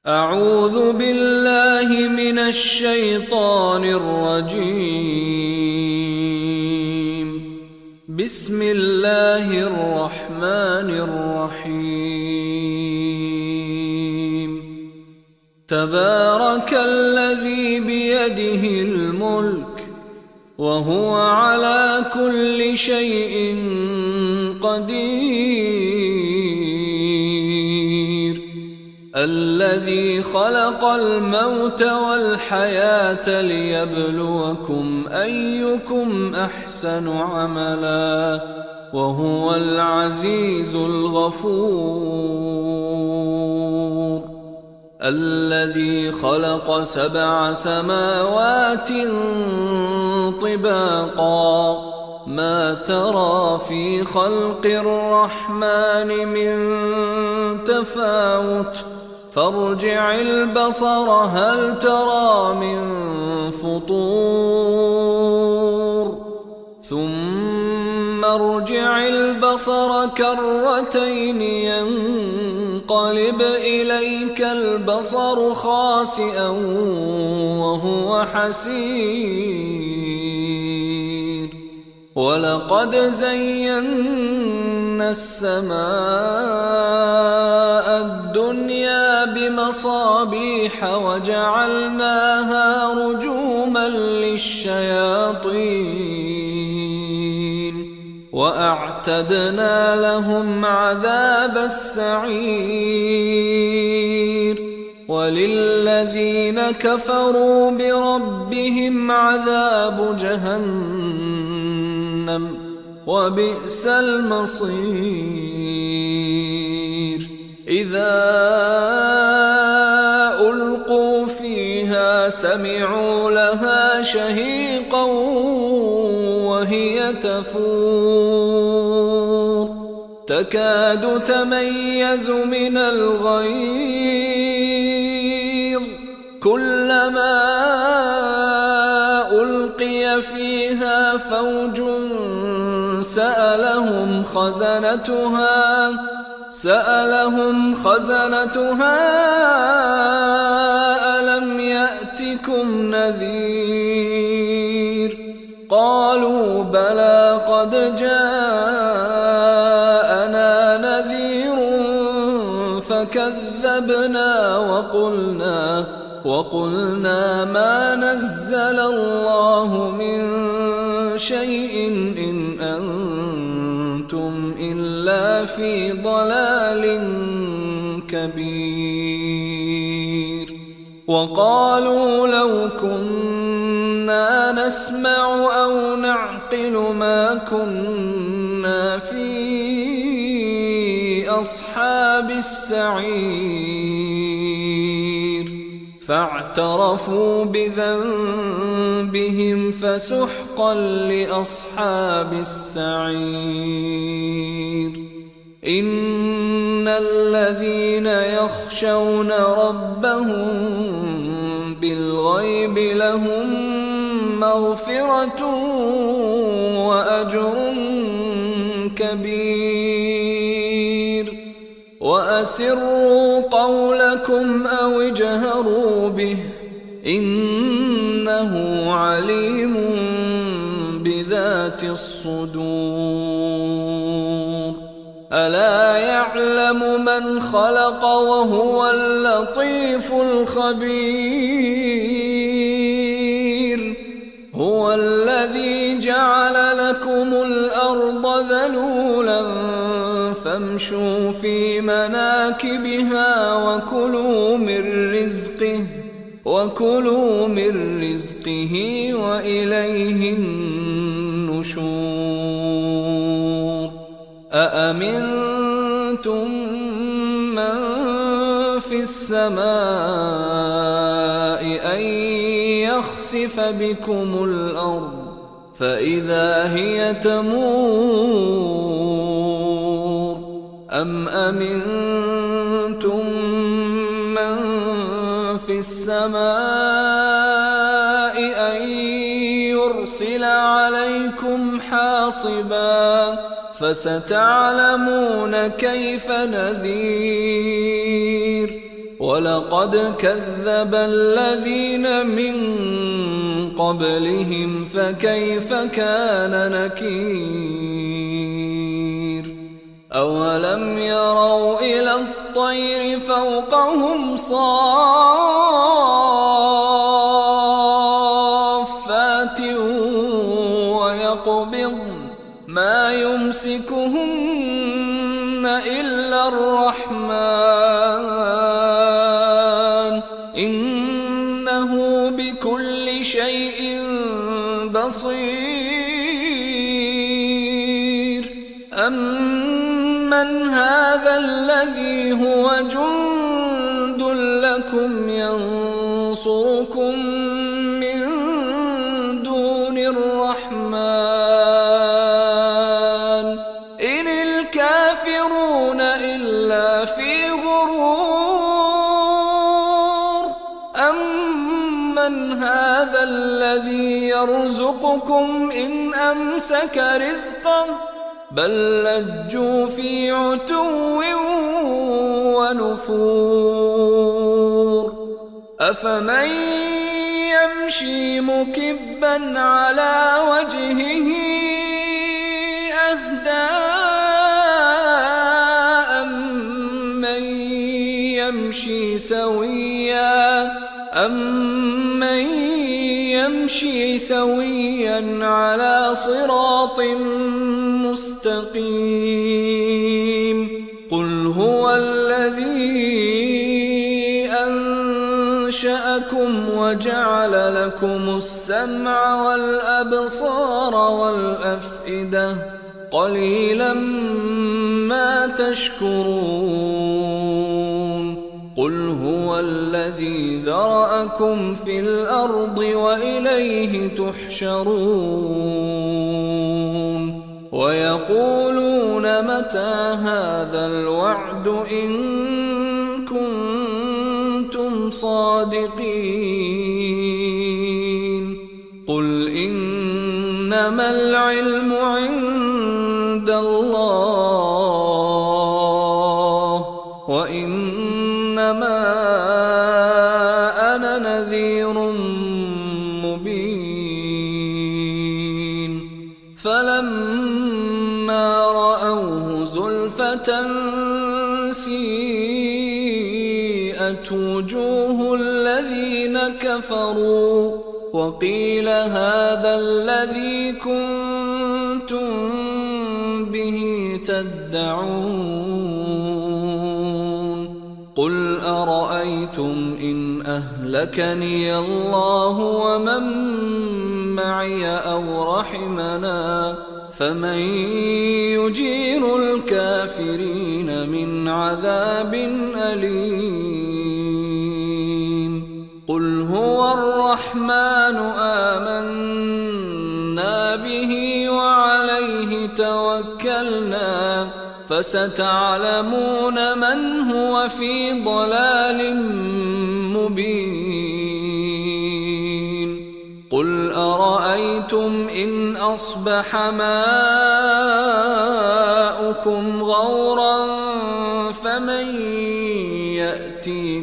أعوذ بالله من الشيطان الرجيم. بسم الله الرحمن الرحيم. تبارك الذي بيده الملك وهو على كل شيء قدير، الذي خلق الموت والحياة ليبلوكم أيكم أحسن عملا وهو العزيز الغفور. الذي خلق 7 سماوات طباقا ما ترى في خلق الرحمن من تفاوت فارجع البصر هل ترى من فطور ثم ارجع البصر كرتين ينقلب إليك البصر خاسئا وهو حسير. ولقد زينا السماء الدنيا بمصابيح وجعلناها رجوما للشياطين وأعتدنا لهم عذاب السعير. وللذين كفروا بربهم عذاب جهنم وبئس المصير. إذا ألقوا فيها سمعوا لها شهيقا وهي تفور تكاد تميز من الغيظ كلما ألقي فيها فوج سألهم خزنتها ألم يأتكم نذير قالوا بلى قد جاءنا نذير فكذبنا وقلنا ما نزل الله من شيء إن أنتم إلا في ضلال كبير. وقالوا لو كنا نسمع أو نعقل ما كنا في أصحاب السعير فاعترفوا بذنبهم فسحقا لأصحاب السعير. إن الذين يخشون ربهم بالغيب لهم مغفرة وأجر كبير. وأسروا قولكم أو اجهروا به إنه عليم بذات الصدور. ألا يعلم من خلق وهو اللطيف الخبير. هو الذي جعل لكم الأرض ذلولا فامشوا في مناكبها وكلوا من رزقه وإليه النشور. أأمنتم من في السماء أن يخسف بكم الأرض فإذا هي تمور أم أمنتم من في السماء أن يرسل عليكم حاصبا فستعلمون كيف نذير. ولقد كذب الذين من قبلهم فكيف كان نكير أولم يروا إلى الطير فوقهم صافات ويقبضن ما يمسكهن إلا الرحمن إنه بكل شيء بصير أمن هذا الذي هو جند لكم ينصركم من دون الرحمن إن الكافرون إلا في غرور أمن هذا الذي يرزقكم إن أمسك رزقه بل لجوا في عتو ونفور أفمن يمشي مكبا على وجهه أهدى أمن يمشي سويا على صراط مستقيم قل هو الذي أنشأكم وجعل لكم السمع والأبصار والأفئدة قليلا ما تشكرون قل هو الذي ذرأكم في الأرض وإليه تحشرون ويقولون متى هذا الوعد إن كنتم صادقين قل إنما العلم عند الله وإنما أنا نذير مبين فلما رأوه زلفة سيئت وجوه الذين كفروا وقيل هذا الذي كنتم به تدعون قل أرأيتم إن أهلكني الله ومن معي أو رحمنا فمن يجير الكافرين من عذاب أليم قل هو الرحمن آمنا به وعليه توكلنا فستعلمون من هو في ضلال مبين قل أرأيتم إن أصبح ماؤكم غورا فمن يأتي